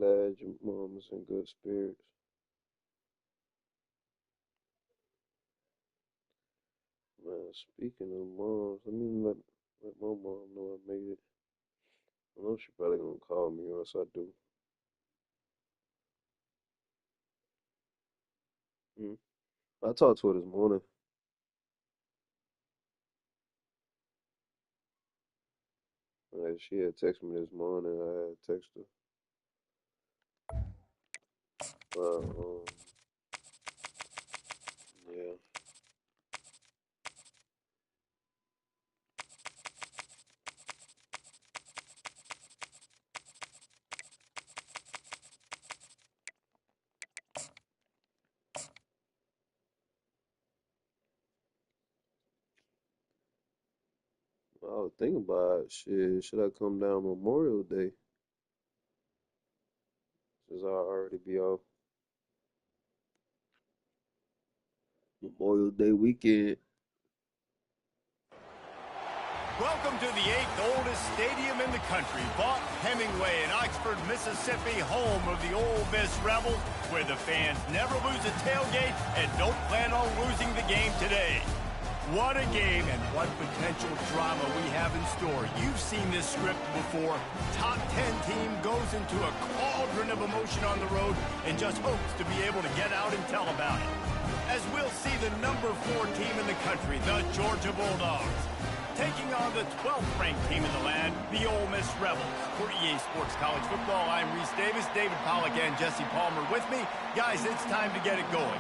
glad your mom is in good spirits. Man, speaking of moms, let my mom know I made it. I know she probably gonna call me once I do. Mm. I talked to her this morning. She had texted me this morning. I had texted her. Yeah. I was thinking about shit. Should I come down Memorial Day since I already be off Memorial Day weekend? Welcome to the 8th oldest stadium in the country, Vaught Hemingway in Oxford, Mississippi, home of the Ole Miss Rebels, where the fans never lose a tailgate and don't plan on losing the game today. What a game and what potential drama we have in store. You've seen this script before. Top 10 team goes into a cauldron of emotion on the road and just hopes to be able to get out and tell about it. As we'll see the number 4 team in the country, the Georgia Bulldogs, taking on the 12th ranked team in the land, the Ole Miss Rebels. For EA Sports College Football, I'm Reese Davis, David Pollack and Jesse Palmer with me. Guys, it's time to get it going.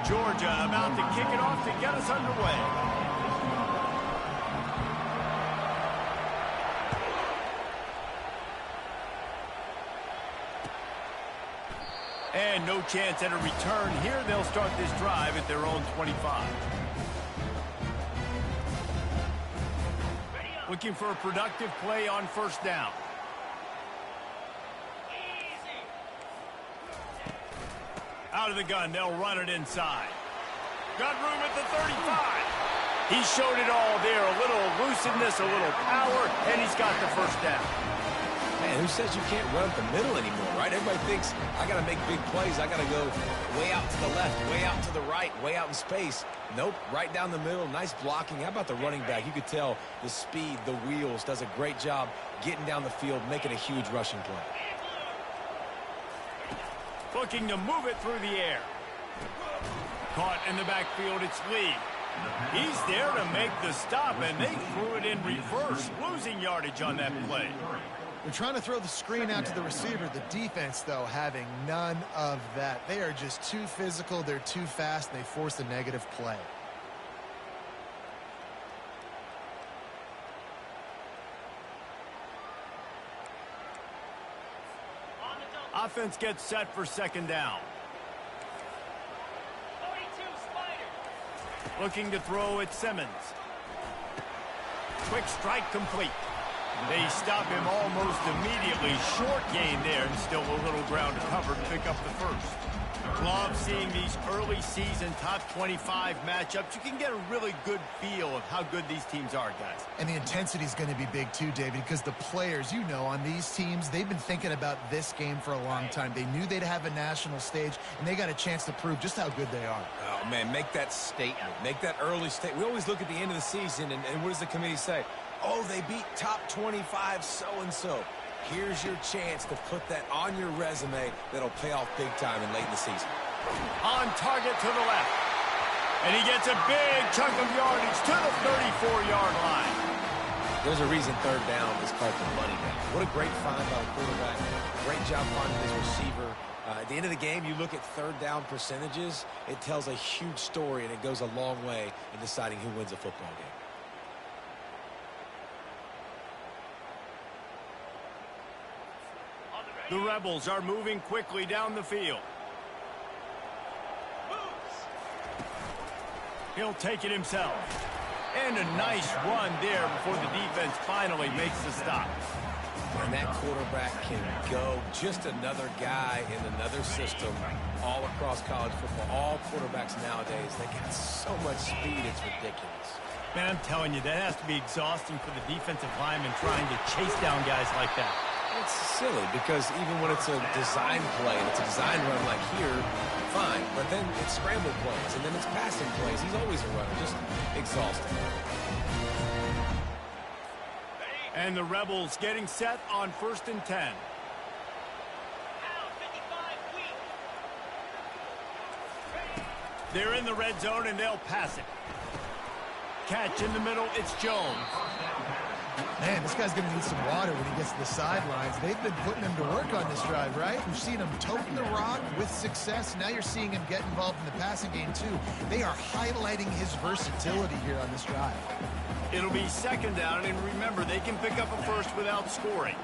Georgia about to kick it off to get us underway. And no chance at a return here. They'll start this drive at their own 25. Looking for a productive play on first down. Out of the gun, they'll run it inside. Got room at the 35. He showed it all there. A little elusiveness, a little power, and he's got the first down. Man, who says you can't run up the middle anymore, right? Everybody thinks, I got to make big plays. I got to go way out to the left, way out to the right, way out in space. Nope, right down the middle. Nice blocking. How about the running back? You could tell the speed, the wheels, does a great job getting down the field, making a huge rushing play. Looking to move it through the air. Caught in the backfield, it's Lee. He's there to make the stop, and they threw it in reverse, losing yardage on that play. They're trying to throw the screen out to the receiver. The defense, though, having none of that. They are just too physical. They're too fast, and they force a negative play. Offense gets set for second down. Looking to throw at Simmons. Quick strike complete. They stop him almost immediately. Short gain there, and still a little ground to cover to pick up the first. Love seeing these early season top 25 matchups. You can get a really good feel of how good these teams are, guys. And the intensity is going to be big too, David, because the players, you know, on these teams, they've been thinking about this game for a long time. They knew they'd have a national stage, and they got a chance to prove just how good they are. Oh, man, make that statement. Make that early statement. We always look at the end of the season, and what does the committee say? Oh, they beat top 25 so-and-so. Here's your chance to put that on your resume that'll pay off big time and late in the season. On target to the left. And he gets a big chunk of yardage to the 34-yard line. There's a reason third down is called the money down. What a great find by the quarterback. Great job finding his receiver. At the end of the game, you look at third down percentages. It tells a huge story, and it goes a long way in deciding who wins a football game. The Rebels are moving quickly down the field. He'll take it himself. And a nice run there before the defense finally makes the stop. And that quarterback can go. Just another guy in another system all across college football. All quarterbacks nowadays, they got so much speed, it's ridiculous. Man, I'm telling you, that has to be exhausting for the defensive lineman trying to chase down guys like that. It's silly because even when it's a design play and it's a design run like here, fine. But then it's scramble plays and then it's passing plays. He's always a runner, just exhausting. And the Rebels getting set on 1st and 10. They're in the red zone and they'll pass it. Catch in the middle, it's Jones. Man, this guy's going to need some water when he gets to the sidelines. They've been putting him to work on this drive, right? We've seen him toting the rock with success. Now you're seeing him get involved in the passing game, too. They are highlighting his versatility here on this drive. It'll be 2nd down, and remember, they can pick up a first without scoring.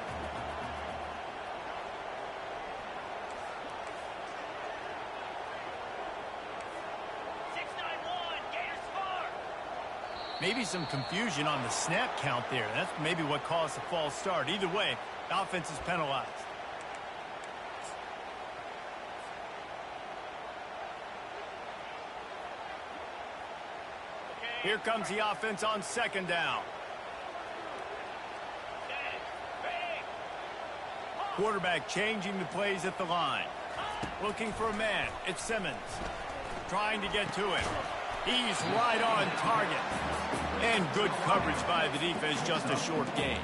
Maybe some confusion on the snap count there. That's maybe what caused the false start. Either way, the offense is penalized. Here comes the offense on 2nd down. Quarterback changing the plays at the line. Looking for a man. It's Simmons. Trying to get to him. He's right on target. And good coverage by the defense, just a short gain.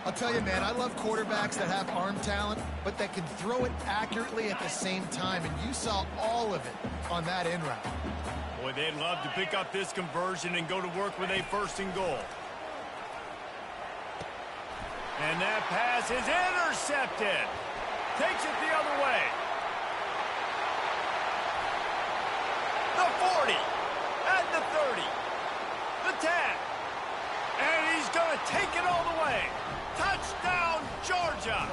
I'll tell you, man, I love quarterbacks that have arm talent, but that can throw it accurately at the same time, and you saw all of it on that in route. Boy, they'd love to pick up this conversion and go to work with a 1st and goal. And that pass is intercepted. Takes it the other way. The 40, at the 30, the 10, and he's going to take it all the way. Touchdown, Georgia.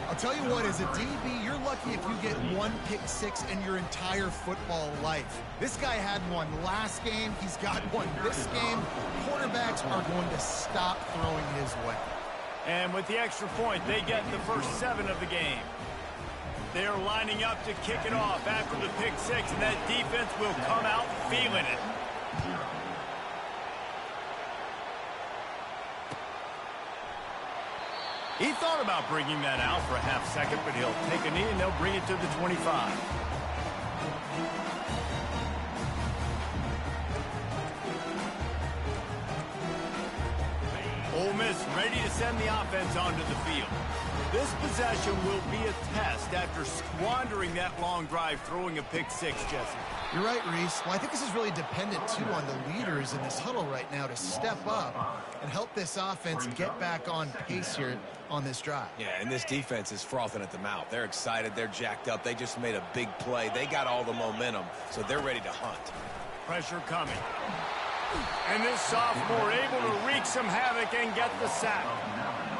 I'll tell you what, as a DB, you're lucky if you get one pick six in your entire football life. This guy had one last game. He's got one this game. Quarterbacks are going to stop throwing his way. And with the extra point, they get the first 7 of the game. They're lining up to kick it off after the pick 6, and that defense will come out feeling it. He thought about bringing that out for a half second, but he'll take a knee and they'll bring it to the 25. Ole Miss ready to send the offense onto the field. This possession will be a test after squandering that long drive throwing a pick 6, Jesse. You're right, Reese. Well, I think this is really dependent, too, on the leaders in this huddle right now to step up and help this offense get back on pace here on this drive. Yeah, and this defense is frothing at the mouth. They're excited. They're jacked up. They just made a big play. They got all the momentum, so they're ready to hunt. Pressure coming. And this sophomore able to wreak some havoc and get the sack.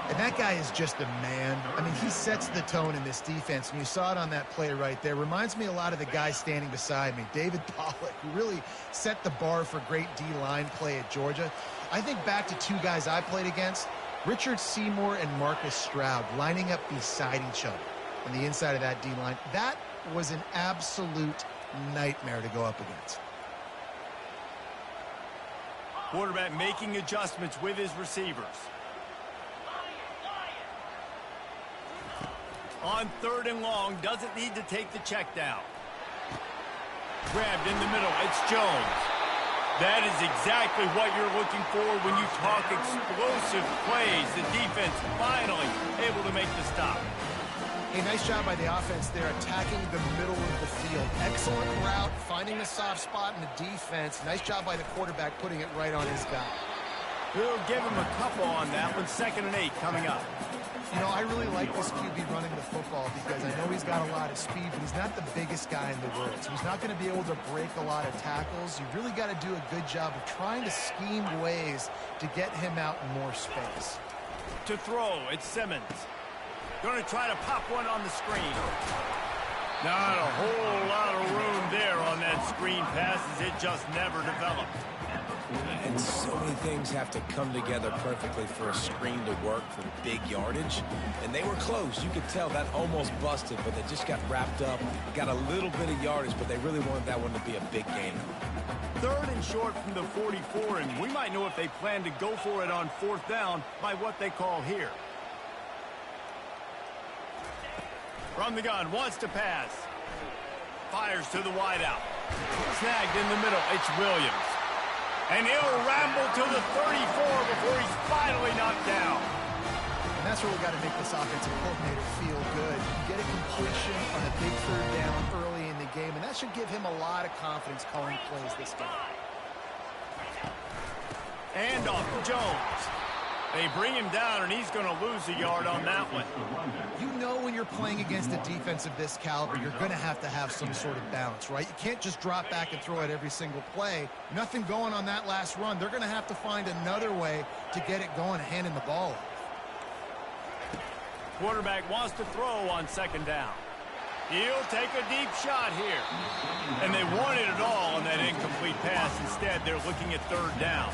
And that guy is just a man. I mean, he sets the tone in this defense, and you saw it on that play right there. Reminds me a lot of the guy standing beside me, David Pollock, who really set the bar for great D-line play at Georgia. I think back to 2 guys I played against, Richard Seymour and Marcus Stroud, lining up beside each other on the inside of that D-line. That was an absolute nightmare to go up against. Quarterback making adjustments with his receivers. On 3rd and long, doesn't need to take the check down. Grabbed in the middle, it's Jones. That is exactly what you're looking for when you talk explosive plays. The defense finally able to make the stop. Hey, nice job by the offense there, attacking the middle of the field. Excellent route, finding the soft spot in the defense. Nice job by the quarterback putting it right on his guy. We'll give him a couple on that one. 2nd and 8 coming up. You know, I really like this QB running the football because I know he's got a lot of speed, but he's not the biggest guy in the world. So he's not going to be able to break a lot of tackles. You really got to do a good job of trying to scheme ways to get him out in more space. To throw, it's Simmons. Going to try to pop one on the screen. Not a whole lot of room there on that screen pass as it just never developed. And so many things have to come together perfectly for a screen to work for big yardage. And they were close. You could tell that almost busted, but they just got wrapped up. Got a little bit of yardage, but they really wanted that one to be a big gainer. 3rd and short from the 44, and we might know if they plan to go for it on 4th down by what they call here. From the gun, wants to pass. Fires to the wideout. Snagged in the middle, it's Williams. And he'll ramble to the 34 before he's finally knocked down. And that's where we got to make this offensive coordinator feel good. You get a completion on a big 3rd down early in the game, and that should give him a lot of confidence calling plays this game. And off to Jones. They bring him down, and he's going to lose a yard on that one. You know when you're playing against a defense of this caliber, you're going to have some sort of balance, right? You can't just drop back and throw it every single play. Nothing going on that last run. They're going to have to find another way to get it going, handing the ball off. Quarterback wants to throw on 2nd down. He'll take a deep shot here. And they wanted it all on that incomplete pass. Instead, they're looking at 3rd down.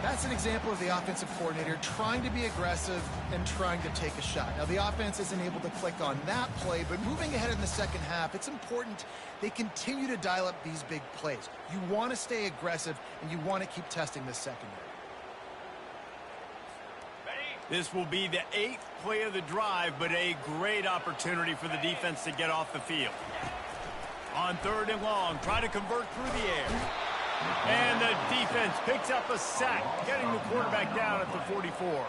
That's an example of the offensive coordinator trying to be aggressive and trying to take a shot. Now, the offense isn't able to click on that play, but moving ahead in the 2nd half, it's important they continue to dial up these big plays. You want to stay aggressive, and you want to keep testing the secondary. This will be the 8th play of the drive, but a great opportunity for the defense to get off the field. On 3rd and long, try to convert through the air. And the defense picks up a sack, getting the quarterback down at the 44.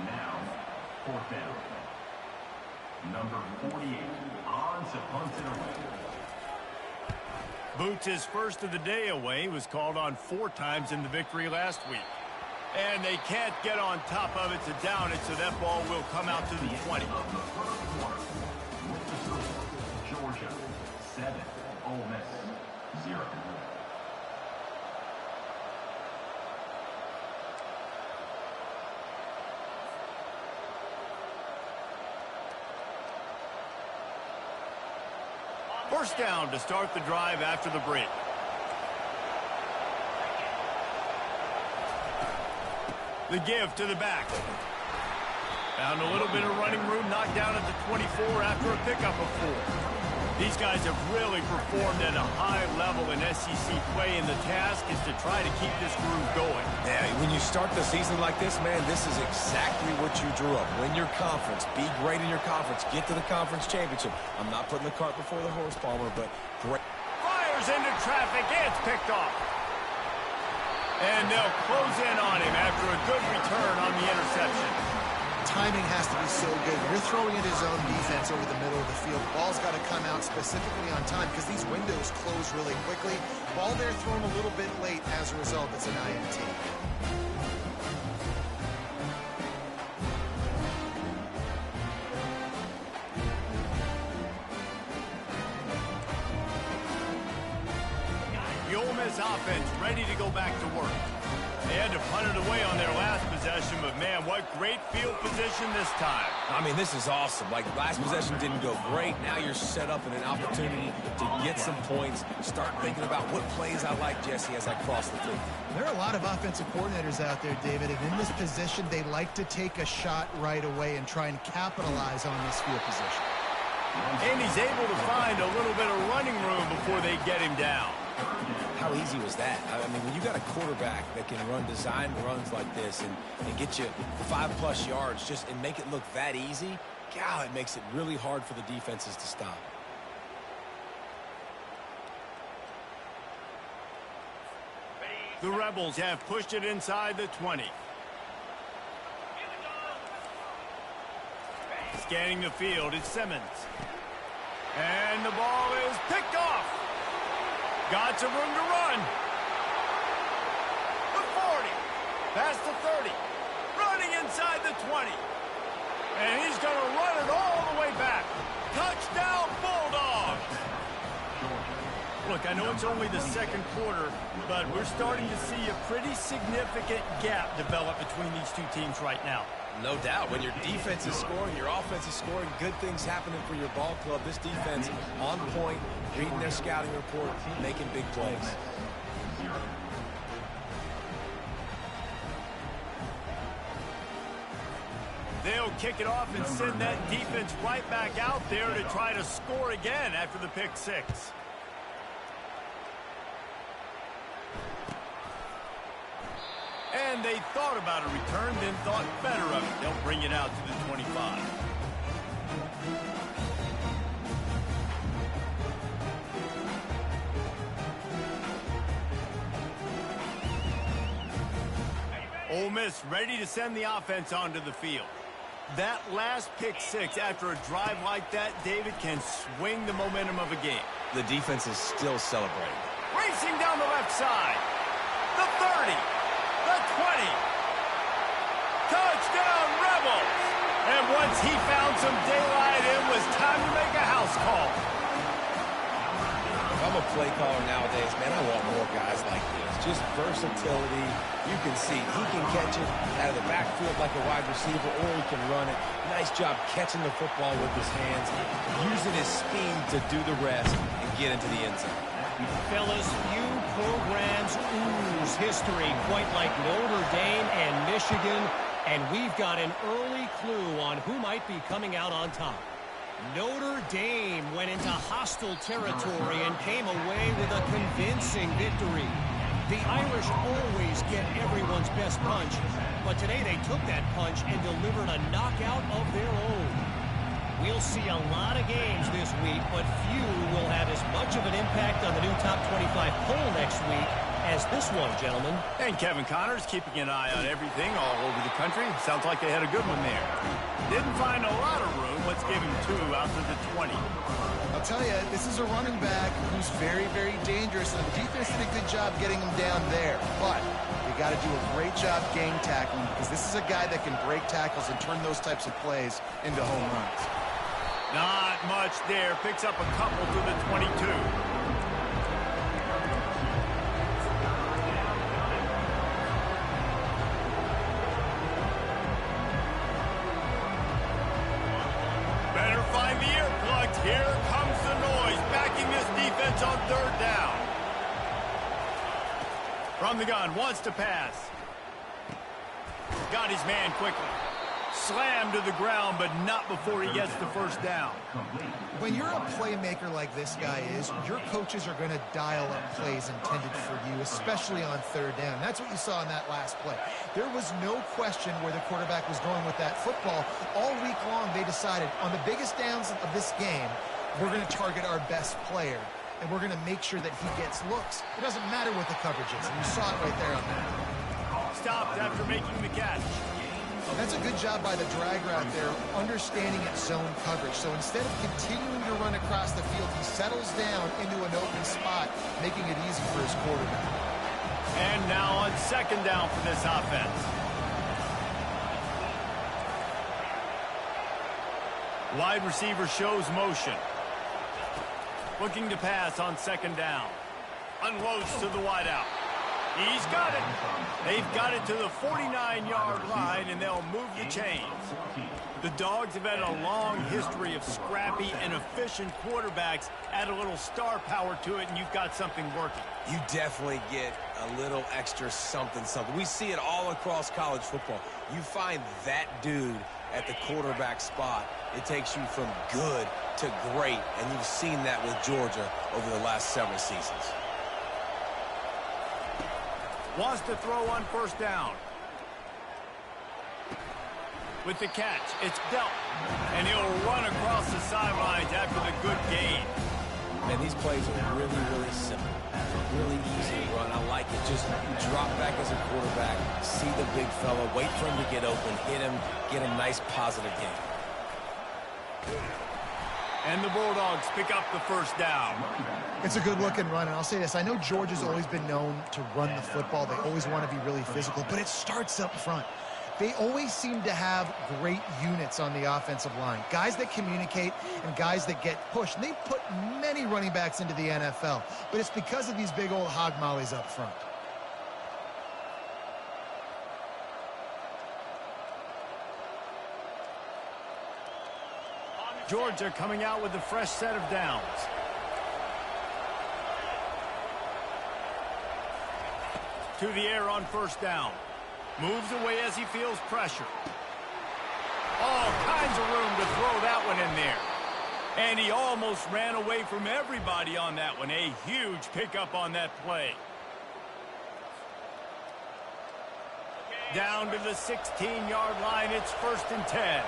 Now, 4th down. Number 48, on to punt it away. Boots his first of the day away. He was called on 4 times in the victory last week. And they can't get on top of it to down it, so that ball will come out to the 20. Georgia, 7, Ole Miss, 0. First down to start the drive after the break. The give to the back. Found a little bit of running room, knocked down at the 24 after a pickup of 4. These guys have really performed at a high level in SEC play, and the task is to try to keep this groove going. Yeah, when you start the season like this, man, this is exactly what you drew up. Win your conference. Be great in your conference. Get to the conference championship. I'm not putting the cart before the horse, Palmer, but great. Fires into traffic. It's picked off. And they'll close in on him after a good return on the interception. Timing has to be so good. You're throwing at his own defense over the middle of the field. Ball's got to come out specifically on time because these windows close really quickly. Ball there thrown a little bit late. As a result, it's an INT. The Ole Miss offense ready to go back to work. They had to punt it away on their last possession, but man, what great field position this time. I mean, this is awesome. Like, last possession didn't go great. Now you're set up in an opportunity to get some points. Start thinking about what plays I like, Jesse, as I cross the field. There are a lot of offensive coordinators out there, David, and in this position, they like to take a shot right away and try and capitalize on this field position. And he's able to find a little bit of running room before they get him down. How easy was that? I mean, when you got a quarterback that can run design runs like this and get you 5+ yards just and make it look that easy, God, it makes it really hard for the defenses to stop. The Rebels have pushed it inside the 20. Scanning the field, it's Simmons. And the ball is picked off. Got some room to run. The 40. Past the 30. Running inside the 20. And he's going to run it all the way back. Touchdown, Bulldogs. Look, I know it's only the 2nd quarter, but we're starting to see a pretty significant gap develop between these two teams right now. No doubt. When your defense is scoring, your offense is scoring, good things happening for your ball club. This defense on point, reading their scouting report, making big plays. They'll kick it off and send that defense right back out there to try to score again after the pick 6. And they thought about a return, then thought better of it. They'll bring it out to the 25. Ole Miss ready to send the offense onto the field. That last pick six after a drive like that, David, can swing the momentum of a game. The defense is still celebrating. Racing down the left side. The 30. The 20. Touchdown, Rebels! And once he found some daylight, it was time to make a house call. If I'm a play caller nowadays, man, I want more guys like this. Just versatility. You can see he can catch it out of the backfield like a wide receiver, or he can run it. Nice job catching the football with his hands, using his speed to do the rest and get into the end zone. Fellas, few programs ooze history quite like Notre Dame and Michigan, and we've got an early clue on who might be coming out on top. Notre Dame went into hostile territory and came away with a convincing victory. The Irish always get everyone's best punch, but today they took that punch and delivered a knockout of their own. We'll see a lot of games this week, but few will have as much of an impact on the new top 25 poll next week as this one, gentlemen. And Kevin Connors keeping an eye on everything all over the country. Sounds like they had a good one there. Didn't find a lot of room. Let's give him 2 out to the 20. I'll tell you, this is a running back who's very, very dangerous, and the defense did a good job getting him down there. But you got to do a great job gang tackling, because this is a guy that can break tackles and turn those types of plays into home runs. Not much there. Picks up a couple to the 22. Better find the earplugs. Here comes the noise, backing this defense on 3rd down. From the gun, wants to pass. Got his man quickly. Slammed to the ground, but not before he gets the 1st down. When you're a playmaker like this guy is, your coaches are going to dial up plays intended for you, especially on 3rd down. That's what you saw in that last play. There was no question where the quarterback was going with that football. All week long, they decided on the biggest downs of this game, we're going to target our best player, and we're going to make sure that he gets looks. It doesn't matter what the coverage is, and you saw it right there on that. Stopped after making the catch. That's a good job by the drag route there, understanding its zone coverage. So instead of continuing to run across the field, he settles down into an open spot, making it easy for his quarterback. And now on 2nd down for this offense. Wide receiver shows motion. Looking to pass on 2nd down. Unloads to the wideout. He's got it. They've got it to the 49-yard line, and they'll move the chains. The Dogs have had a long history of scrappy and efficient quarterbacks. Add a little star power to it, and you've got something working. You definitely get a little extra something. We see it all across college football. You find that dude at the quarterback spot, it takes you from good to great, and you've seen that with Georgia over the last several seasons. Wants to throw on 1st down. With the catch, it's dealt. And he'll run across the sidelines after the good gain. And these plays are really, really simple. Really easy to run. I like it. Just drop back as a quarterback, see the big fella, wait for him to get open, hit him, get a nice positive gain. And the Bulldogs pick up the 1st down. It's a good-looking run, and I'll say this. I know Georgia's always been known to run the football. They always want to be really physical, but it starts up front. They always seem to have great units on the offensive line. Guys that communicate and guys that get pushed. And they've put many running backs into the NFL, but it's because of these big old hog mollies up front. Georgia coming out with a fresh set of downs. To the air on 1st down. Moves away as he feels pressure. All kinds of room to throw that one in there. And he almost ran away from everybody on that one. A huge pickup on that play. Down to the 16-yard line, it's 1st and 10.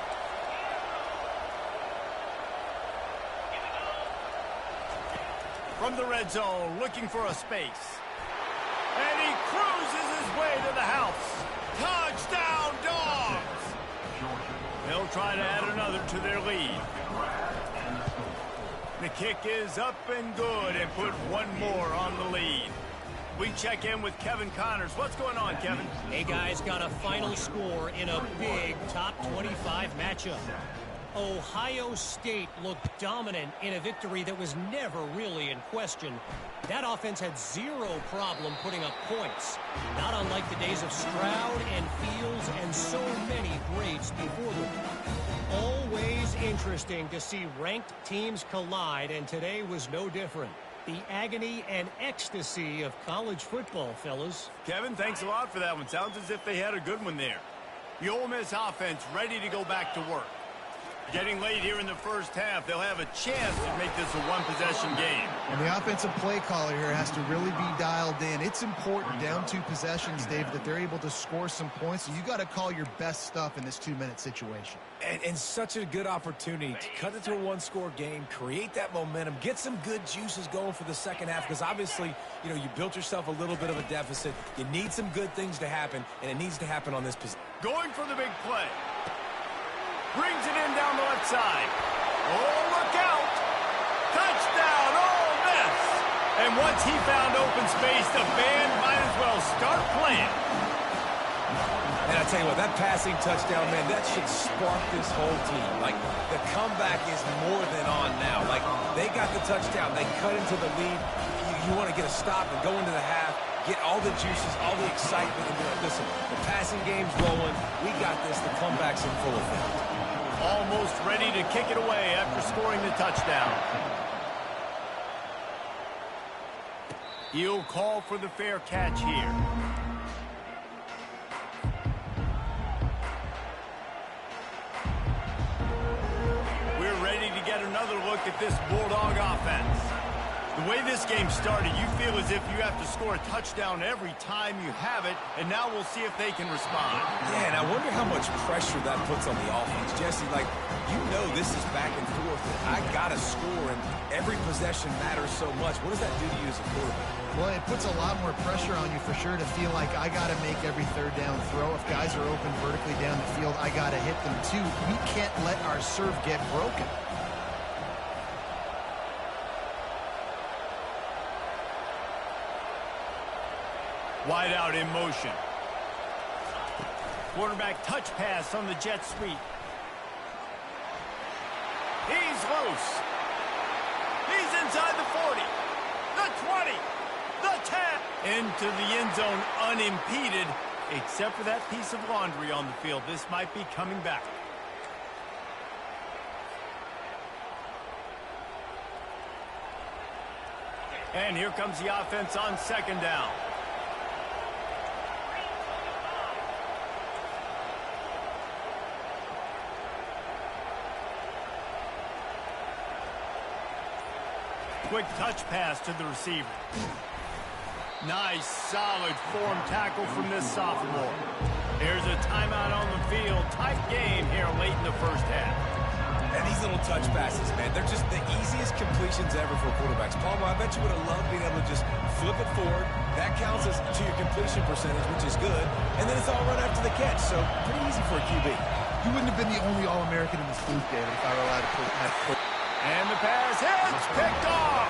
From the red zone, looking for a space. And he cruises his way to the house. Touchdown, Dawgs! They'll try to add another to their lead. The kick is up and good and put one more on the lead. We check in with Kevin Connors. What's going on, Kevin? Hey, guys, got a final score in a big top 25 matchup. Ohio State looked dominant in a victory that was never really in question. That offense had zero problem putting up points, not unlike the days of Stroud and Fields and so many greats before them. Always interesting to see ranked teams collide, and today was no different. The agony and ecstasy of college football, fellas. Kevin, thanks a lot for that one. Sounds as if they had a good one there. The Ole Miss offense ready to go back to work. Getting late here in the first half, they'll have a chance to make this a one-possession game. And the offensive play caller here has to really be dialed in. It's important down 2 possessions, David, that they're able to score some points. So you got to call your best stuff in this 2-minute situation. And such a good opportunity to cut it to a one-score game, create that momentum, get some good juices going for the second half, because obviously, you know, you built yourself a little bit of a deficit. You need some good things to happen, and it needs to happen on this position. Going for the big play. Brings it in down the left side. Oh, look out! Touchdown, Ole Miss! And once he found open space, the band might as well start playing. And I tell you what, that passing touchdown, man, that should spark this whole team. Like, the comeback is more than on now. Like, they got the touchdown. They cut into the lead. You want to get a stop and go into the half, get all the juices, all the excitement. And be like, listen, the passing game's rolling. We got this. The comeback's in full effect. Almost ready to kick it away after scoring the touchdown. He'll call for the fair catch here. We're ready to get another look at this Bulldog offense. The way this game started, you feel as if you have to score a touchdown every time you have it, and now we'll see if they can respond. Yeah, and I wonder how much pressure that puts on the offense. Jesse, like, you know this is back and forth. I got to score, and every possession matters so much. What does that do to you as a quarterback? Well, it puts a lot more pressure on you for sure to feel like I got to make every third down throw. If guys are open vertically down the field, I got to hit them too. We can't let our serve get broken. Wide out in motion. Quarterback touch pass on the jet sweep. He's loose. He's inside the 40, the 20, the 10. Into the end zone unimpeded, except for that piece of laundry on the field. This might be coming back. And here comes the offense on 2nd down. Quick touch pass to the receiver. Nice, solid form tackle from this sophomore. There's a timeout on the field. Tight game here late in the first half. And these little touch passes, man, they're just the easiest completions ever for quarterbacks. Palmer, I bet you would have loved being able to just flip it forward. That counts as to your completion percentage, which is good. And then it's all run after the catch, so pretty easy for a QB. You wouldn't have been the only All-American in this booth, David, if I were allowed to put. And the pass hits, picked off.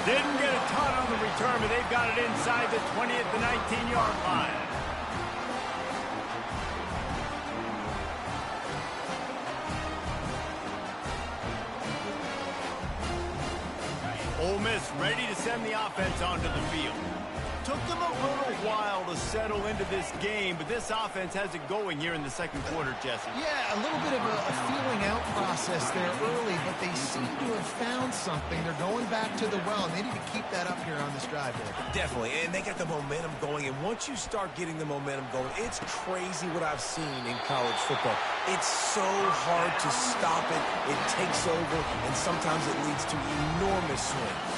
Didn't get a ton on the return, but they've got it inside the 20 at the 19-yard line. Ole Miss ready to send the offense onto the field. Took them a little while to settle into this game, but this offense has it going here in the second quarter, Jesse. Yeah, a little bit of a feeling out process there early, but they seem to have found something. They're going back to the well, and they need to keep that up here on this drive, David. Definitely, and they got the momentum going, and once you start getting the momentum going, it's crazy what I've seen in college football. It's so hard to stop it. It takes over, and sometimes it leads to enormous swings.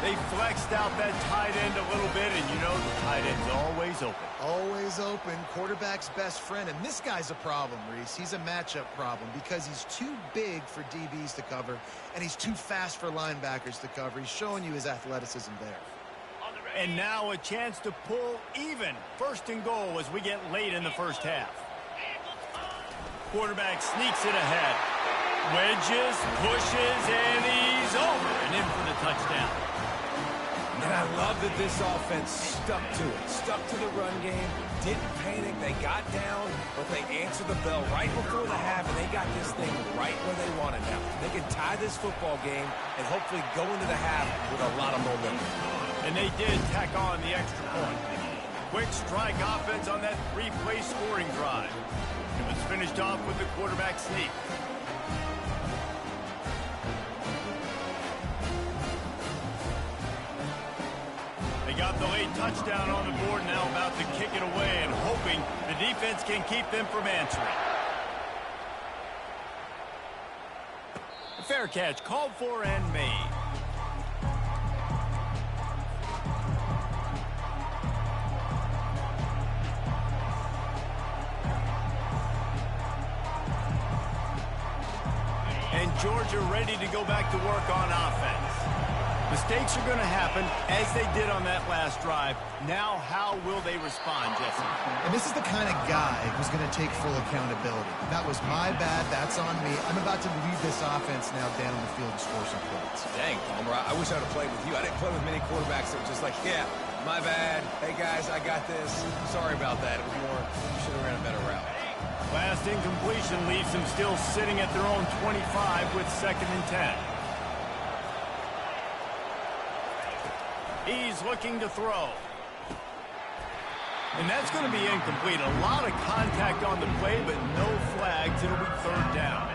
They flexed out that tight end a little bit, and you know the tight end's always open. Always open, quarterback's best friend. And this guy's a problem, Reese. He's a matchup problem because he's too big for DBs to cover, and he's too fast for linebackers to cover. He's showing you his athleticism there. And now a chance to pull even. First and goal as we get late in the first half. Quarterback sneaks it ahead. Wedges, pushes, and he's over and in for the touchdown. And I love that this offense stuck to it. Stuck to the run game. Didn't panic. They got down, but they answered the bell right before the half, and they got this thing right where they want it now. They can tie this football game and hopefully go into the half with a lot of momentum. And they did tack on the extra point. Quick strike offense on that three-play scoring drive. It was finished off with the quarterback sneak. They got the late touchdown on the board, now about to kick it away and hoping the defense can keep them from answering. A fair catch called for and made. And Georgia ready to go back to work on offense. Mistakes are going to happen, as they did on that last drive. Now, how will they respond, Jesse? And this is the kind of guy who's going to take full accountability. That was my bad. That's on me. I'm about to lead this offense now down the field and score some points. Dang, Palmer, I wish I would have played with you. I didn't play with many quarterbacks that were just like, yeah, my bad. Hey, guys, I got this. Sorry about that. It was more, you should have ran a better route. Last incompletion leaves them still sitting at their own 25 with 2nd and 10. He's looking to throw. And that's going to be incomplete. A lot of contact on the play, but no flags. It'll be 3rd down.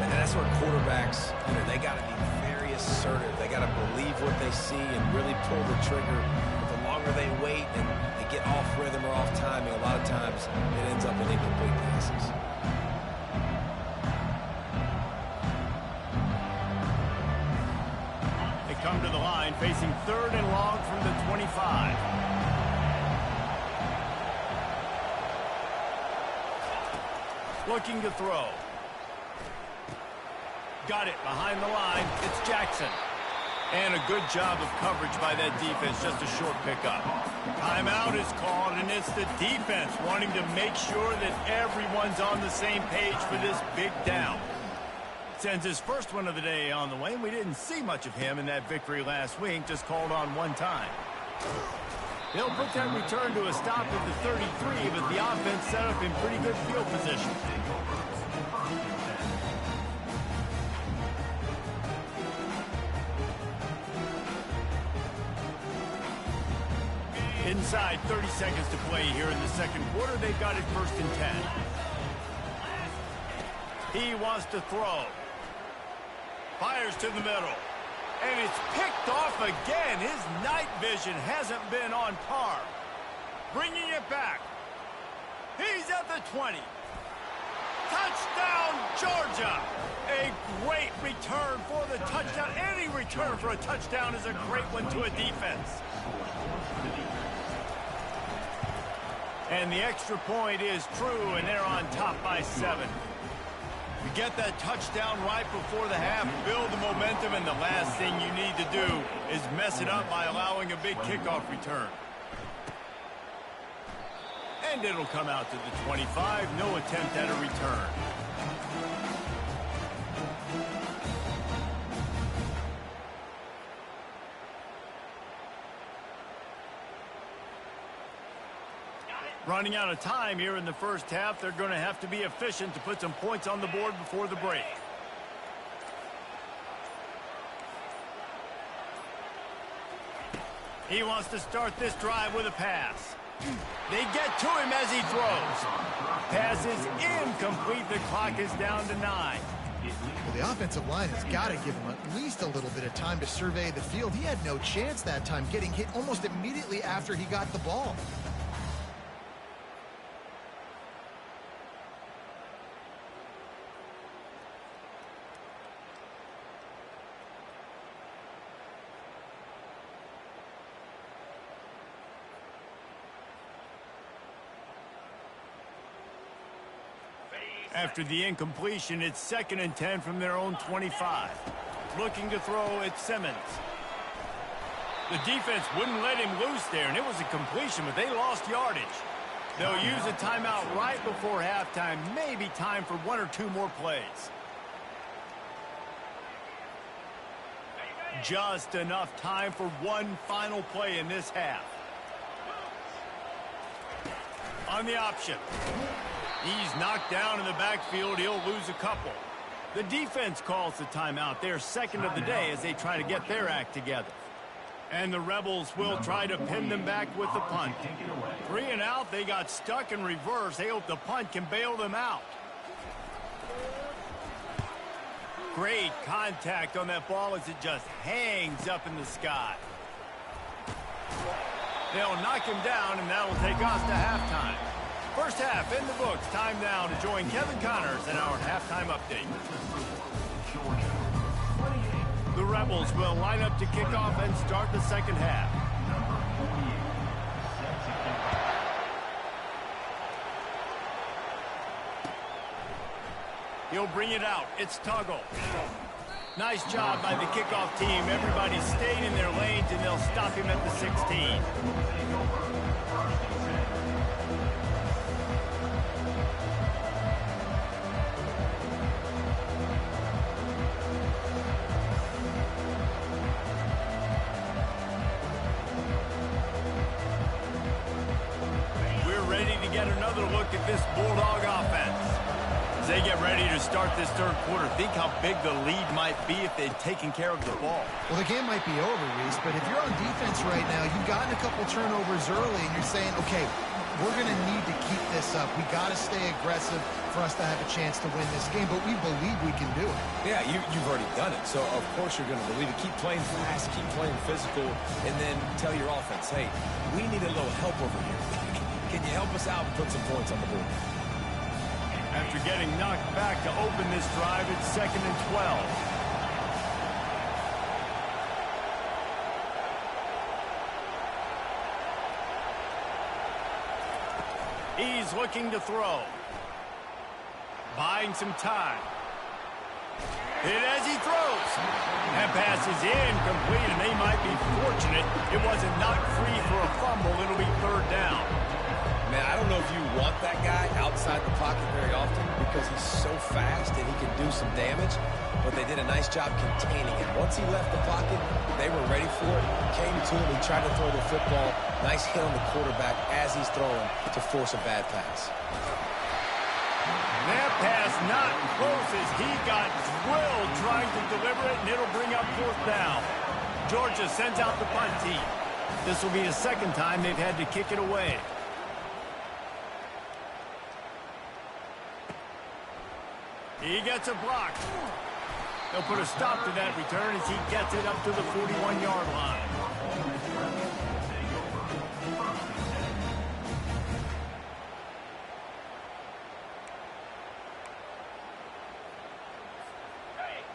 And that's where quarterbacks, they got to be very assertive. They got to believe what they see and really pull the trigger. But the longer they wait and they get off rhythm or off timing, a lot of times it ends up in incomplete passes. Come to the line, facing 3rd and long from the 25. Looking to throw. Got it behind the line. It's Jackson. And a good job of coverage by that defense, just a short pickup. Timeout is called, and it's the defense wanting to make sure that everyone's on the same page for this big down. Sends his first one of the day on the way. We didn't see much of him in that victory last week, just called on one time. They'll put that return to a stop at the 33, but the offense set up in pretty good field position. Inside 30 seconds to play here in the 2nd quarter. They've got it 1st and 10. He wants to throw. Fires to the middle. And it's picked off again. His night vision hasn't been on par. Bringing it back. He's at the 20. Touchdown, Georgia. A great return for the touchdown. Any return for a touchdown is a great one to a defense. And the extra point is true, and they're on top by 7. You get that touchdown right before the half, build the momentum, and the last thing you need to do is mess it up by allowing a big kickoff return. And it'll come out to the 25, no attempt at a return. Running out of time here in the first half. They're going to have to be efficient to put some points on the board before the break. He wants to start this drive with a pass. They get to him as he throws. Pass is incomplete. The clock is down to 9. Well, the offensive line has got to give him at least a little bit of time to survey the field. He had no chance that time, getting hit almost immediately after he got the ball. After the incompletion, it's 2nd and 10 from their own 25. Looking to throw, it's Simmons. The defense wouldn't let him loose there, and it was a completion, but they lost yardage. They'll use a timeout right before halftime, maybe time for 1 or 2 more plays. Just enough time for one final play in this half. On the option. He's knocked down in the backfield. He'll lose a couple. The defense calls the timeout. They're 2nd of the day as they try to get their act together. And the Rebels will try to pin them back with the punt. 3 and out. They got stuck in reverse. They hope the punt can bail them out. Great contact on that ball as it just hangs up in the sky. They'll knock him down, and that'll take us to halftime. First half in the books. Time now to join Kevin Connors in our halftime update. The Rebels will line up to kick off and start the second half. He'll bring it out. It's Tuggle. Nice job by the kickoff team. Everybody stayed in their lanes, and they'll stop him at the 16. We're ready to get another look at this Bulldog offense. As they get ready to start this third quarter, think how big the lead might be if they'd taken care of the ball. Well, the game might be over, Reese, but if you're on defense right now, you've gotten a couple turnovers early, and you're saying, okay, we're going to need to keep this up. We got to stay aggressive for us to have a chance to win this game, but we believe we can do it. Yeah, you've already done it, so of course you're going to believe it. Keep playing fast, keep playing physical, and then tell your offense, hey, we need a little help over here. Can you help us out and put some points on the board? After getting knocked back to open this drive, it's 2nd and 12. He's looking to throw. Buying some time. Hit as he throws. That pass is incomplete, and they might be fortunate it wasn't knocked free for a fumble. It'll be 3rd down. Man, I don't know if you want that guy outside the pocket very often because he's so fast and he can do some damage, but they did a nice job containing him. Once he left the pocket, they were ready for it, came to him, he tried to throw the football. Nice hit on the quarterback as he's throwing to force a bad pass. That pass not close as he got drilled trying to deliver it, and it'll bring up 4th down. Georgia sends out the punt team. This will be the 2nd time they've had to kick it away. He gets a block. They'll put a stop to that return as he gets it up to the 41-yard line.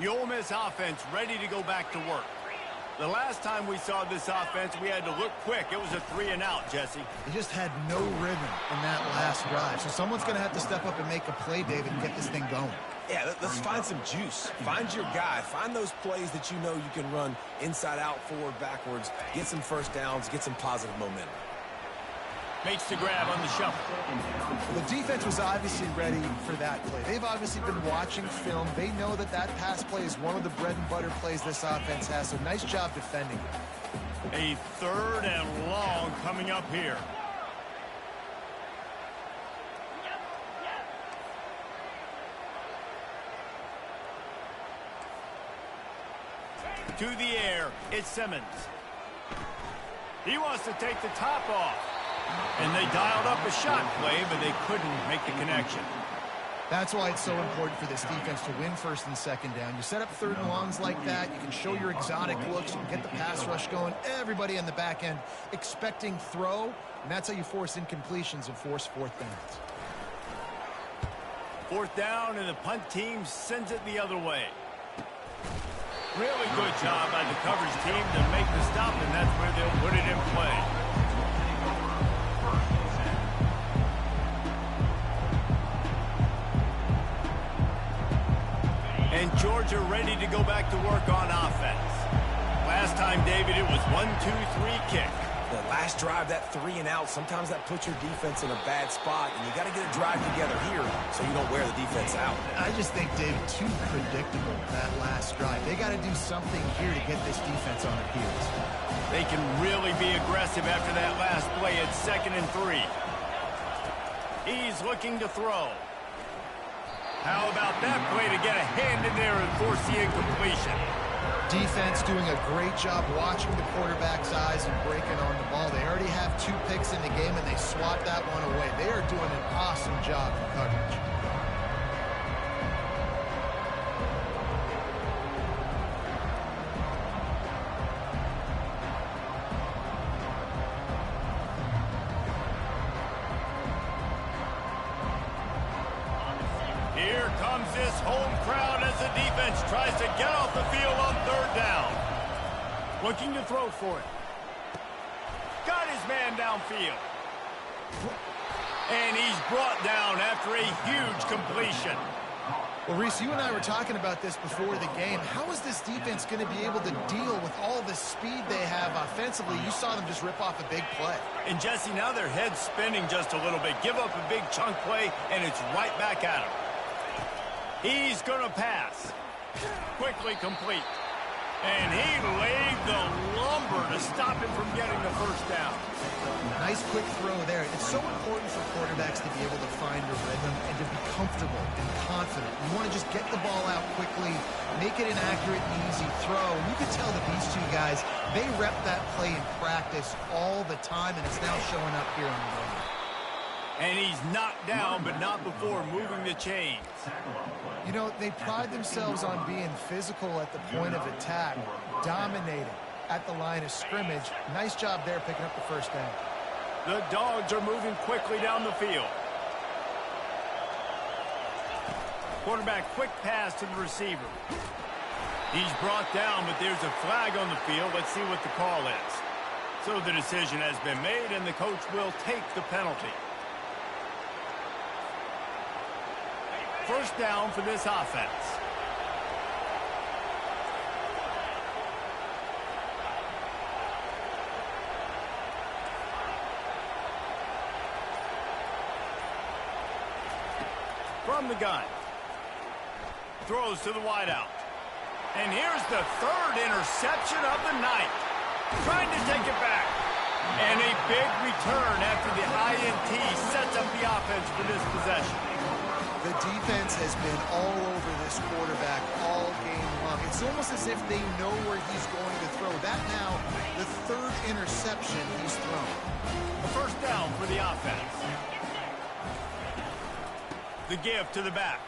The Ole Miss offense ready to go back to work. The last time we saw this offense, we had to look quick. It was a 3 and out, Jesse. They just had no rhythm in that last drive. So someone's going to have to step up and make a play, David, and get this thing going. Yeah, let's find some juice. Find your guy. Find those plays that you know you can run inside out, forward, backwards. Get some first downs. Get some positive momentum. Makes the grab on the shuffle. The defense was obviously ready for that play. They've obviously been watching film. They know that that pass play is one of the bread and butter plays this offense has. So nice job defending it. A 3rd and long coming up here. To the air, it's Simmons. He wants to take the top off. And they dialed up a shot play, but they couldn't make the connection. That's why it's so important for this defense to win 1st and 2nd down. You set up 3rd and longs like that. You can show your exotic looks. You can get the pass rush going. Everybody on the back end expecting throw. And that's how you force incompletions and force 4th downs. 4th down, and the punt team sends it the other way. Really good job by the coverage team to make the stop, and that's where they'll put it in play. Georgia ready to go back to work on offense. Last time, David, it was 1-2-3 kick. The last drive, that 3 and out, sometimes that puts your defense in a bad spot, and you got to get a drive together here so you don't wear the defense out. I just think, David, too predictable, that last drive. They got to do something here to get this defense on their heels. They can really be aggressive after that last play at 2nd and 3. He's looking to throw. How about that play to get a hand in there and force the incompletion? Defense doing a great job watching the quarterback's eyes and breaking on the ball. They already have 2 picks in the game, and they swat that one away. They are doing an awesome job in coverage. Here comes this home crowd as the defense tries to get off the field on 3rd down. Looking to throw for it. Got his man downfield. And he's brought down after a huge completion. Well, Reese, you and I were talking about this before the game. How is this defense going to be able to deal with all the speed they have offensively? You saw them just rip off a big play. And, Jesse, now their head's spinning just a little bit. Give up a big chunk play, and it's right back at him. He's going to pass. Quickly complete. And he laid the lumber to stop him from getting the 1st down. Nice quick throw there. It's so important for quarterbacks to be able to find a rhythm and to be comfortable and confident. You want to just get the ball out quickly, make it an accurate, easy throw. And you can tell that these 2 guys, they rep that play in practice all the time, and it's now showing up here on the game. And he's knocked down, but not before moving the chains. You know, they pride themselves on being physical at the point of attack, dominating at the line of scrimmage. Nice job there picking up the 1st down. The Dogs are moving quickly down the field. Quarterback quick pass to the receiver. He's brought down, but there's a flag on the field. Let's see what the call is. So the decision has been made, and the coach will take the penalty. 1st down for this offense. From the gun. Throws to the wideout. And here's the 3rd interception of the night. Trying to take it back. And a big return after the INT sets up the offense for this possession. The defense has been all over this quarterback all game long. It's almost as if they know where he's going to throw. That now, the 3rd interception he's thrown. A 1st down for the offense. The give to the back.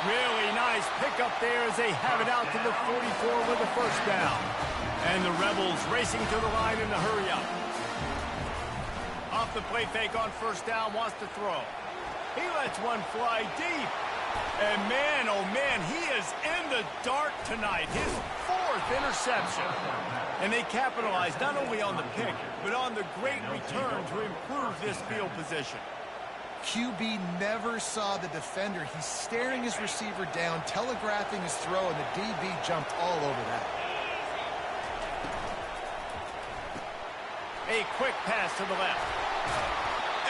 Really nice pickup there as they have it out to the 44 with a 1st down. And the Rebels racing to the line in the hurry up. Off the play fake on 1st down, wants to throw. He lets one fly deep. And man, oh man, he is in the dark tonight. His 4th interception. And they capitalize not only on the pick, but on the great return to improve this field position. QB never saw the defender. He's staring his receiver down, telegraphing his throw, and the DB jumped all over that. A quick pass to the left.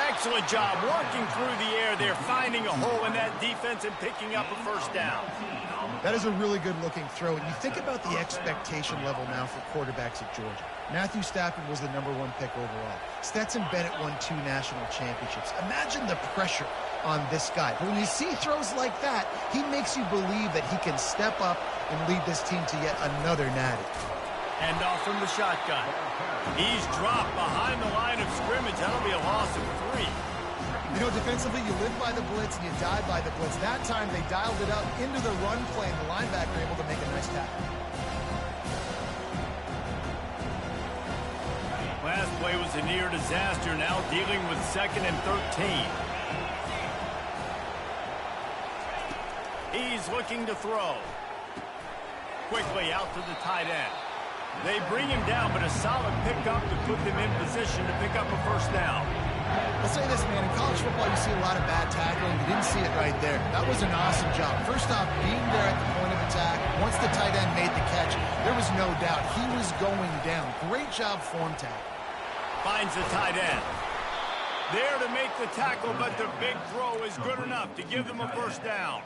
Excellent job working through the air there, finding a hole in that defense and picking up a 1st down. That is a really good-looking throw. And you think about the expectation level now for quarterbacks at Georgia. Matthew Stafford was the #1 pick overall. Stetson Bennett won 2 national championships. Imagine the pressure on this guy. But when you see throws like that, he makes you believe that he can step up and lead this team to yet another natty. And off from the shotgun. He's dropped behind the line of scrimmage. That'll be a loss of 3. You know, defensively, you live by the blitz and you die by the blitz. That time, they dialed it up into the run play, and the linebacker able to make a nice tackle. Last play was a near disaster, now dealing with 2nd and 13. He's looking to throw. Quickly out to the tight end. They bring him down, but a solid pickup to put them in position to pick up a 1st down. I'll say this, man. In college football, you see a lot of bad tackling. You didn't see it right there. That was an awesome job. First off, being there at the point of attack, once the tight end made the catch, there was no doubt he was going down. Great job form tackle. Finds the tight end. There to make the tackle, but the big throw is good enough to give them a first down.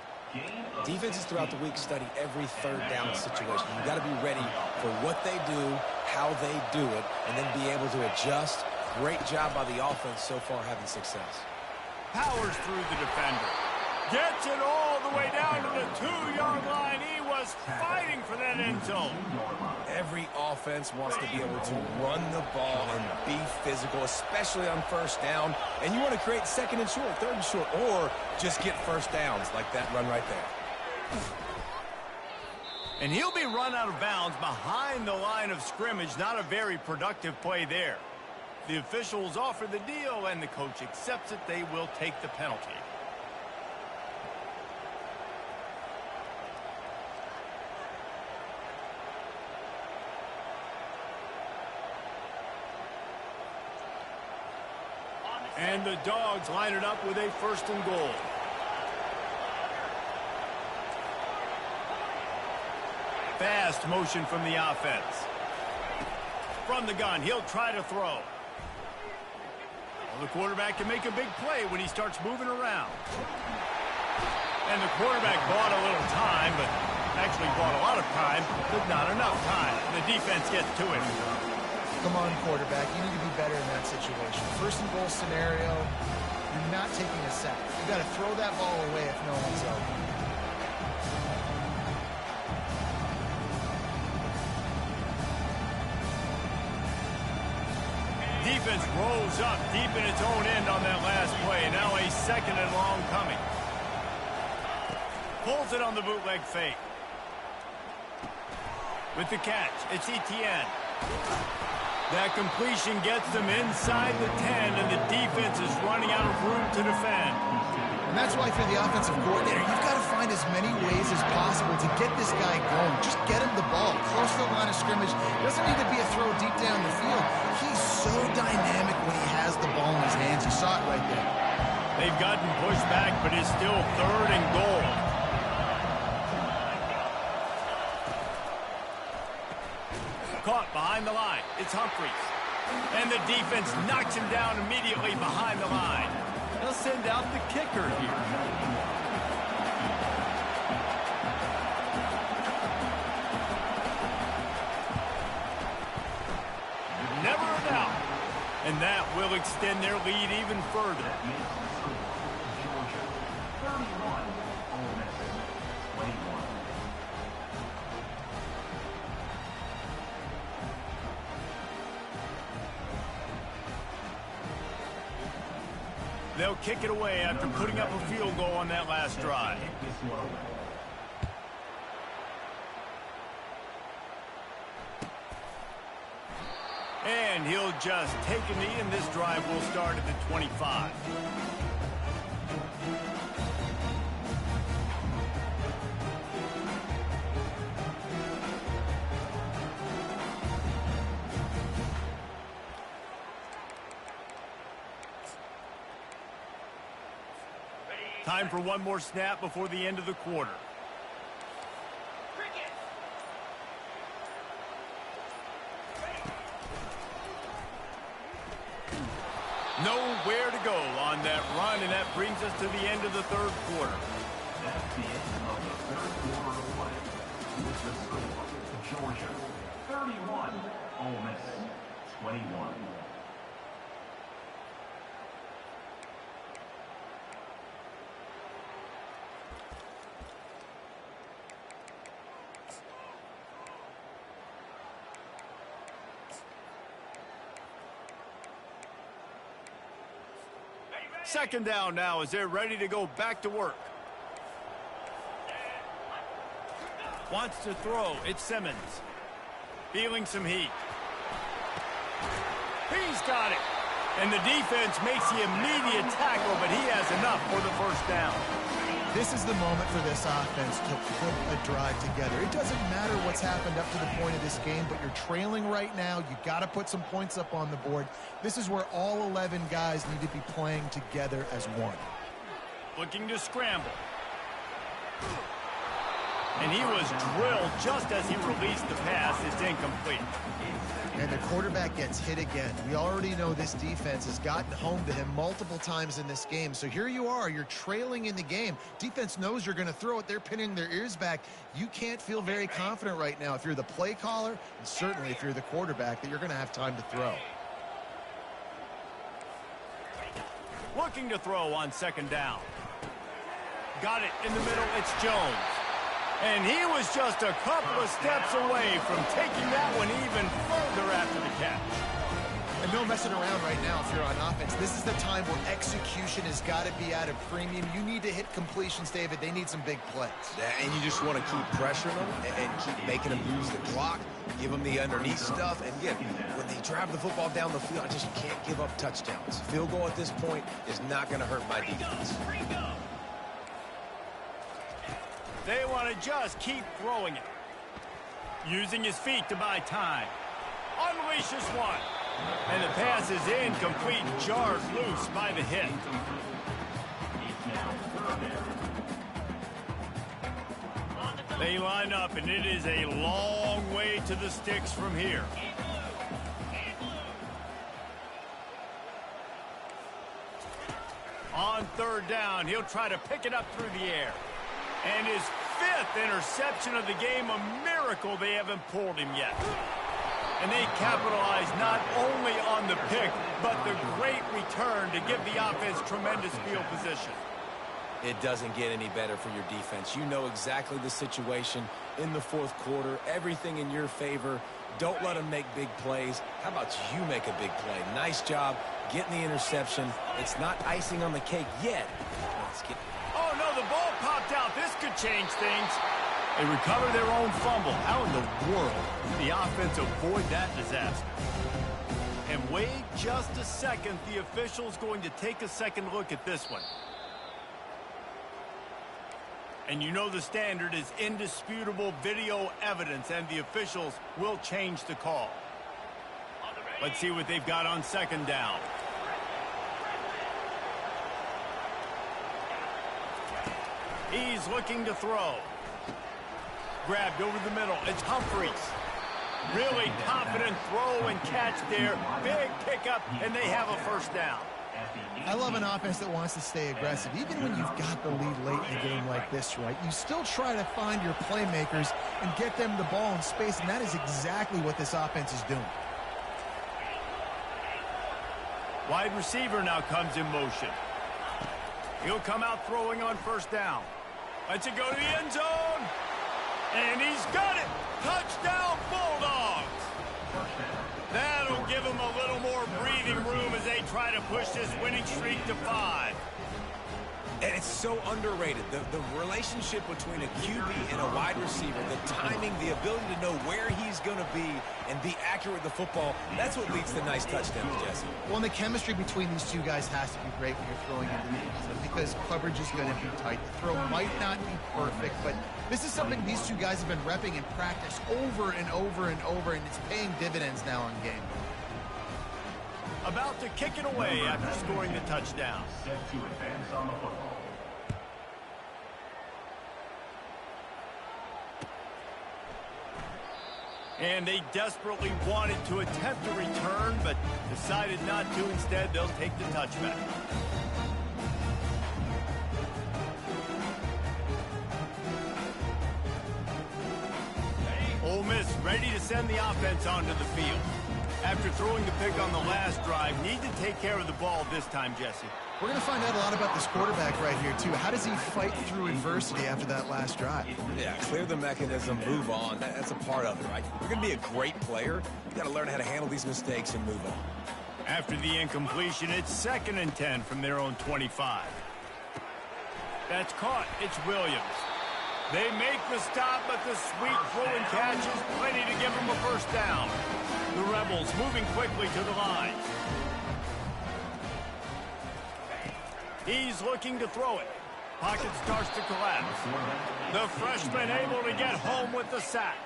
Defenses throughout the week study every third down situation. You got to be ready for what they do, how they do it, and then be able to adjust. Great job by the offense so far having success. Powers through the defender. Gets it all the way down to the 2-yard line. He was fighting for that end zone. Every offense wants to be able to run the ball and be physical, especially on first down. And you want to create second and short, third and short, or just get first downs like that run right there. And he'll be run out of bounds behind the line of scrimmage. Not a very productive play there. The officials offer the deal, and the coach accepts it. They will take the penalty. And the Dogs line it up with a first and goal. Fast motion from the offense. From the gun, he'll try to throw. Well, the quarterback can make a big play when he starts moving around. And the quarterback bought a little time, but actually bought a lot of time, but not enough time. The defense gets to him. Come on, quarterback. You need to be better in that situation. First and goal scenario, you're not taking a sack. You got to throw that ball away if no one's open. Defense rolls up deep in its own end on that last play. Now a second and long coming. Pulls it on the bootleg fake. With the catch, it's Etienne. That completion gets them inside the 10, and the defense is running out of room to defend. And that's why for the offensive coordinator, you've got to find as many ways as possible to get this guy going. Just get him the ball close to the line of scrimmage. It doesn't need to be a throw deep down the field. He's so dynamic when he has the ball in his hands. You saw it right there. They've gotten pushed back, but it's still third and goal. Caught behind the line. It's Humphries. And the defense knocks him down immediately behind the line. They'll send out the kicker here. Never a doubt. And that will extend their lead even further. Georgia, 31. Ole Miss, 21. They'll kick it away after putting up a field goal on that last drive. And he'll just take a knee, and this drive will start at the 25. Time for one more snap before the end of the quarter. Nowhere to go on that run, and that brings us to the end of the third quarter. That's the end of the third quarter of play. With the score, Georgia, 31. Ole Miss, 21. Second down now as they're ready to go back to work. Wants to throw. It's Simmons. Feeling some heat. He's got it. And the defense makes the immediate tackle, but he has enough for the first down. This is the moment for this offense to put a drive together. It doesn't matter what's happened up to the point of this game, but you're trailing right now. You got to put some points up on the board. This is where all 11 guys need to be playing together as one. Looking to scramble. And he was drilled just as he released the pass. It's incomplete. And the quarterback gets hit again. We already know this defense has gotten home to him multiple times in this game. So here you are. You're trailing in the game. Defense knows you're going to throw it. They're pinning their ears back. You can't feel very confident right now if you're the play caller, and certainly if you're the quarterback, that you're going to have time to throw. Looking to throw on second down. Got it in the middle. It's Jones. And he was just a couple of steps away from taking that one even further after the catch. And no messing around right now if you're on offense. This is the time where execution has got to be at a premium. You need to hit completions, David. They need some big plays. And you just want to keep pressuring them and keep making them use the clock, give them the underneath stuff. And again, when they drive the football down the field, you can't give up touchdowns. Field goal at this point is not going to hurt my defense. They want to just keep throwing it. Using his feet to buy time. Unleashes one. And the pass is incomplete, jarred loose by the hit. They line up, and it is a long way to the sticks from here. On third down, he'll try to pick it up through the air. And his fifth interception of the game, a miracle they haven't pulled him yet. And they capitalize not only on the pick, but the great return to give the offense tremendous field position. It doesn't get any better for your defense. You know exactly the situation in the fourth quarter, everything in your favor. Don't let them make big plays. How about you make a big play? Nice job getting the interception. It's not icing on the cake yet. Let's get... Oh, no, the ball popped out. This could change things. They recover their own fumble. How in the world did the offense avoid that disaster? And wait just a second. The official's going to take a second look at this one. And you know the standard is indisputable video evidence, and the officials will change the call. Let's see what they've got on second down. He's looking to throw. Grabbed over the middle. It's Humphries. Really confident throw and catch there. Big pickup, and they have a first down. I love an offense that wants to stay aggressive. Even when you've got the lead late in a game like this, right, you still try to find your playmakers and get them the ball in space, and that is exactly what this offense is doing. Wide receiver now comes in motion. He'll come out throwing on first down. Lets it go to the end zone. And he's got it. Touchdown, Bulldogs. That'll give them a little more breathing room as they try to push this winning streak to 5. And it's so underrated. The relationship between a QB and a wide receiver, the timing, the ability to know where he's going to be and be accurate with the football, that's what leads to nice touchdowns, Jesse. Well, and the chemistry between these two guys has to be great when you're throwing into the end zone because coverage is going to be tight. The throw might not be perfect, but this is something these two guys have been repping in practice over and over and over, and it's paying dividends now in game. About to kick it away after scoring the touchdown. Set to advance on the football. And they desperately wanted to attempt a return, but decided not to. Instead, they'll take the touchback. Ole Miss ready to send the offense onto the field. After throwing the pick on the last drive, need to take care of the ball this time, Jesse. We're going to find out a lot about this quarterback right here, too. How does he fight through adversity after that last drive? Yeah, clear the mechanism, move on. That's a part of it, right? You're going to be a great player. You got to learn how to handle these mistakes and move on. After the incompletion, it's 2nd and 10 from their own 25. That's caught. It's Williams. They make the stop, but the sweet throw and catch is plenty to give them a first down. The Rebels moving quickly to the line. He's looking to throw it. Pocket starts to collapse. The freshman able to get home with the sack.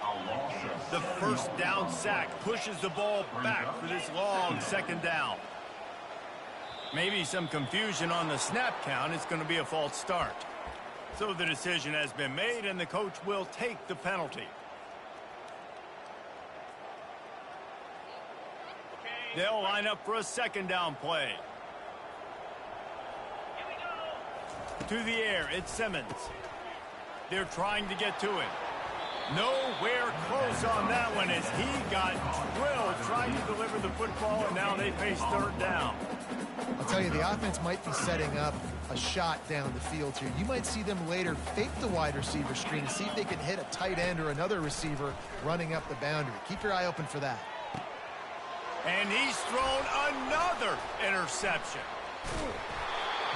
The first down sack pushes the ball back for this long second down. Maybe some confusion on the snap count. It's going to be a false start. So the decision has been made, and the coach will take the penalty. They'll line up for a second down play. To the air, it's Simmons. They're trying to get to him. Nowhere close on that one as he got drilled trying to deliver the football, and now they face third down. I'll tell you, the offense might be setting up a shot down the field here. You might see them later fake the wide receiver screen and see if they can hit a tight end or another receiver running up the boundary. Keep your eye open for that. And he's thrown another interception.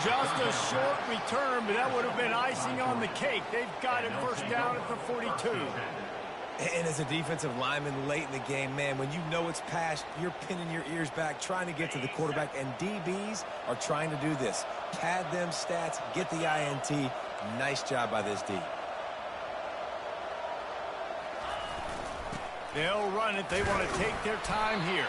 Just a short return, but that would have been icing on the cake. They've got it first down at the 42. And as a defensive lineman late in the game, man, when you know it's past, you're pinning your ears back, trying to get to the quarterback, and DBs are trying to do this. Pad them stats, get the INT. Nice job by this D. They'll run it. They want to take their time here.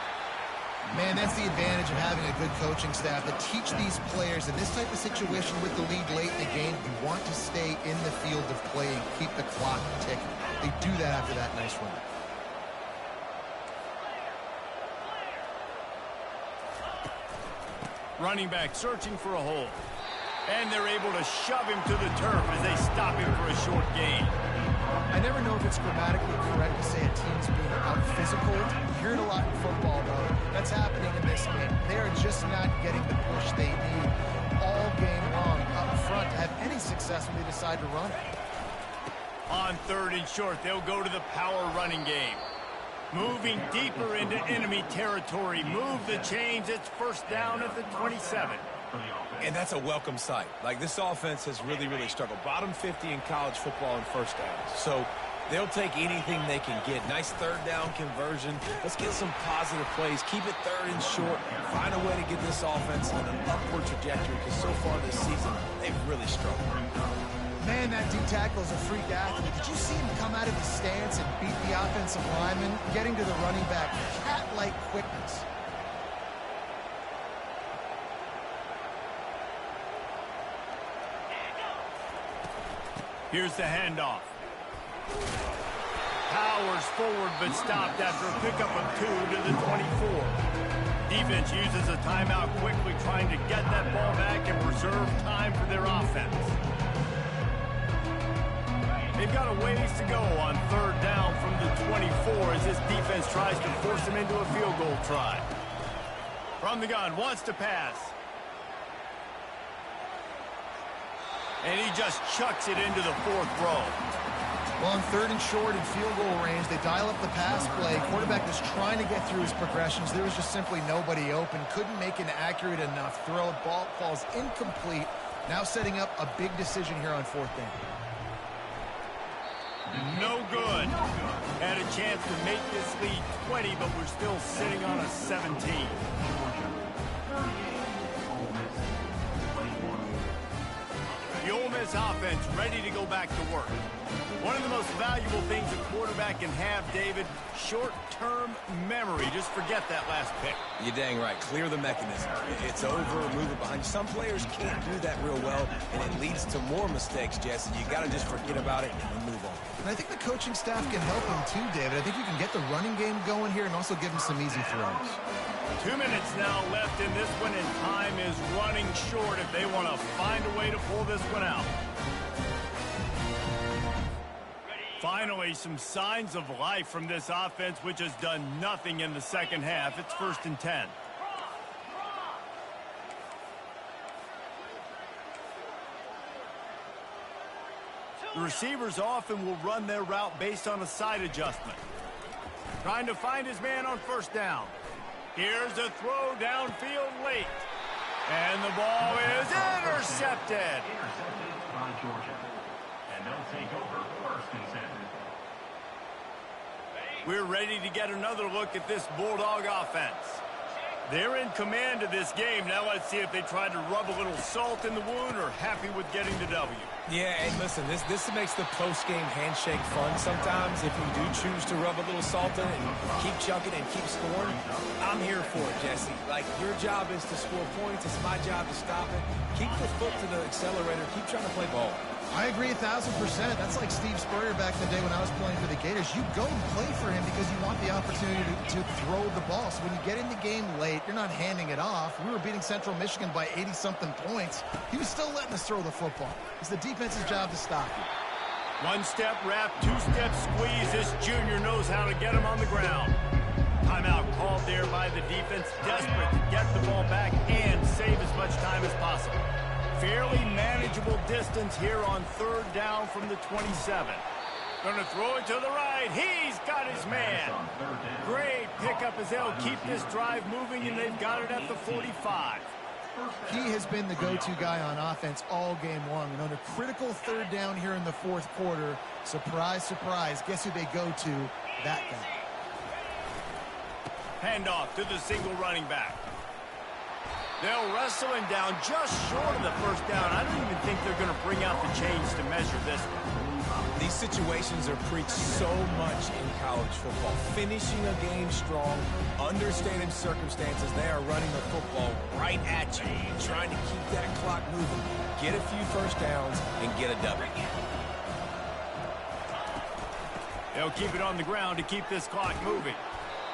Man, that's the advantage of having a good coaching staff to teach these players in this type of situation with the lead late in the game. You want to stay in the field of play and keep the clock ticking. They do that after that nice run. Running back searching for a hole. And they're able to shove him to the turf as they stop him for a short gain. I never know if it's grammatically correct to say a team's being out-physical. You hear it a lot in football, though. That's happening in this game. They are just not getting the push they need all game long up front to have any success when they decide to run it. On third and short, they'll go to the power running game. Moving deeper into enemy territory. Move the chains. It's first down at the 27. And that's a welcome sight. Like, this offense has really, really struggled. Bottom 50 in college football in first downs. So they'll take anything they can get. Nice third down conversion. Let's get some positive plays. Keep it third and short. Find a way to get this offense on an upward trajectory because so far this season, they've really struggled. Man, that D tackle is a freak athlete. Did you see him come out of his stance and beat the offensive lineman, getting to the running back? Cat-like quickness. Here's the handoff. Powers forward but stopped after a pickup of 2 to the 24. Defense uses a timeout quickly, trying to get that ball back and preserve time for their offense. They've got a ways to go on third down from the 24 as this defense tries to force them into a field goal try. From the gun, wants to pass. And he just chucks it into the fourth row. Well, on third and short and field goal range, they dial up the pass play. Quarterback was trying to get through his progressions. There was just simply nobody open. Couldn't make an accurate enough throw. Ball falls incomplete. Now setting up a big decision here on fourth down. No good. Had a chance to make this lead 20, but we're still sitting on a 17. The Ole Miss offense ready to go back to work. One of the most valuable things a quarterback can have, David, short-term memory. Just forget that last pick. You're dang right. Clear the mechanism. It's over, move it behind you. Some players can't do that real well, and it leads to more mistakes, Jess, and you got to just forget about it and move on. And I think the coaching staff can help him too, David. I think you can get the running game going here and also give him some easy throws. 2 minutes now left in this one, and time is running short if they want to find a way to pull this one out. Finally, some signs of life from this offense, which has done nothing in the second half. It's first and 10. The receivers often will run their route based on a side adjustment. Trying to find his man on first down. Here's a throw downfield late. And the ball is intercepted. Intercepted by Georgia. And they'll take over first and 10. We're ready to get another look at this Bulldog offense. They're in command of this game. Now let's see if they try to rub a little salt in the wound or happy with getting the W. Yeah, and listen, this makes the post-game handshake fun sometimes. If you do choose to rub a little salt in it and keep chucking and keep scoring, I'm here for it, Jesse. Like, your job is to score points. It's my job to stop it. Keep the foot to the accelerator. Keep trying to play ball. I agree 1,000%. That's like Steve Spurrier back in the day when I was playing for the Gators. You go and play for him because you want the opportunity to throw the ball. So when you get in the game late, you're not handing it off. We were beating Central Michigan by 80-something points. He was still letting us throw the football. It's the defense's job to stop you. One-step wrap, two-step squeeze. This junior knows how to get him on the ground. Timeout called there by the defense, desperate to get the ball back and save as much time as possible. Fairly manageable distance here on third down from the 27. Gonna throw it to the right. He's got his man. Great pickup as they'll keep this drive moving, and they've got it at the 45. He has been the go-to guy on offense all game long. And on a critical third down here in the fourth quarter, surprise, surprise, guess who they go to? That guy. Handoff to the single running back. They'll wrestle him down just short of the first down. I don't even think they're going to bring out the chains to measure this one. These situations are preached so much in college football. Finishing a game strong, understanding circumstances. They are running the football right at you, trying to keep that clock moving, get a few first downs, and get a W. They'll keep it on the ground to keep this clock moving.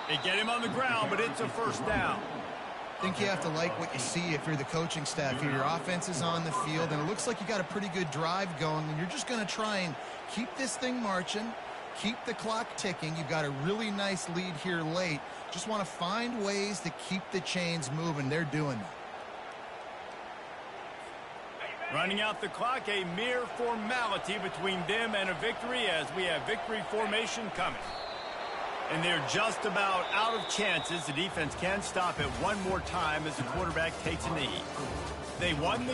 They get him on the ground, but it's a first down. I think you have to like what you see if you're the coaching staff here. Your offense is on the field, and it looks like you got a pretty good drive going, and you're just going to try and keep this thing marching, keep the clock ticking. You've got a really nice lead here late. Just want to find ways to keep the chains moving. They're doing that. Running out the clock, a mere formality between them and a victory as we have victory formation coming. And they're just about out of chances. The defense can stop it one more time as the quarterback takes a knee. They won the